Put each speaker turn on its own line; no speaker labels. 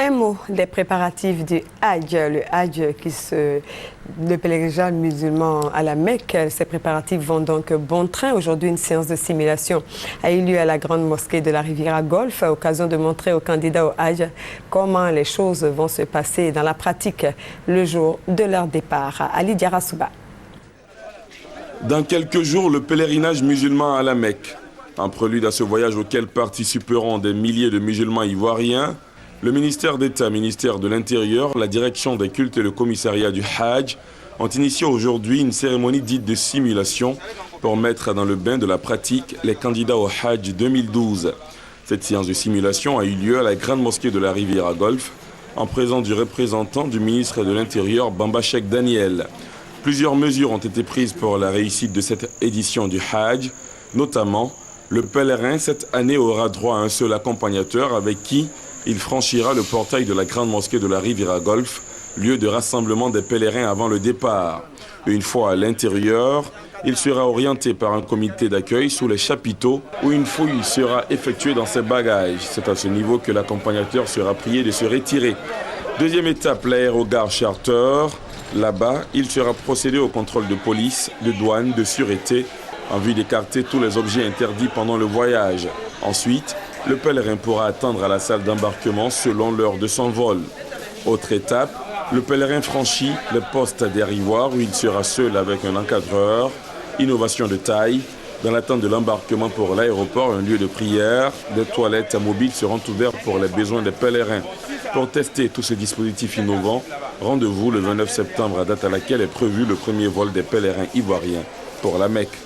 Un mot des préparatifs du Hajj, le Hajj le pèlerinage musulman à la Mecque. Ces préparatifs vont donc bon train. Aujourd'hui, une séance de simulation a eu lieu à la grande mosquée de la Riviera Golf, à occasion de montrer aux candidats au Hajj comment les choses vont se passer dans la pratique le jour de leur départ. Ali Diarasouba.
Dans quelques jours, le pèlerinage musulman à la Mecque. En prélude à ce voyage auquel participeront des milliers de musulmans ivoiriens, le ministère d'État, ministère de l'Intérieur, la direction des cultes et le commissariat du Hajj ont initié aujourd'hui une cérémonie dite de simulation pour mettre dans le bain de la pratique les candidats au Hajj 2012. Cette séance de simulation a eu lieu à la grande mosquée de la Riviera Golf en présence du représentant du ministre de l'Intérieur, Bamba Cheikh Daniel. Plusieurs mesures ont été prises pour la réussite de cette édition du Hajj, notamment le pèlerin cette année aura droit à un seul accompagnateur avec qui il franchira le portail de la grande mosquée de la Riviera Golf, lieu de rassemblement des pèlerins avant le départ. Une fois à l'intérieur, il sera orienté par un comité d'accueil sous les chapiteaux où une fouille sera effectuée dans ses bagages. C'est à ce niveau que l'accompagnateur sera prié de se retirer. Deuxième étape, l'aérogare charter. Là-bas, il sera procédé au contrôle de police, de douane, de sûreté, en vue d'écarter tous les objets interdits pendant le voyage. Ensuite, le pèlerin pourra attendre à la salle d'embarquement selon l'heure de son vol. Autre étape, le pèlerin franchit le poste d'arrivoire où il sera seul avec un encadreur. Innovation de taille. Dans l'attente de l'embarquement pour l'aéroport, un lieu de prière, des toilettes mobiles seront ouvertes pour les besoins des pèlerins. Pour tester tous ces dispositifs innovants, rendez-vous le 29 septembre, à date à laquelle est prévu le premier vol des pèlerins ivoiriens pour la Mecque.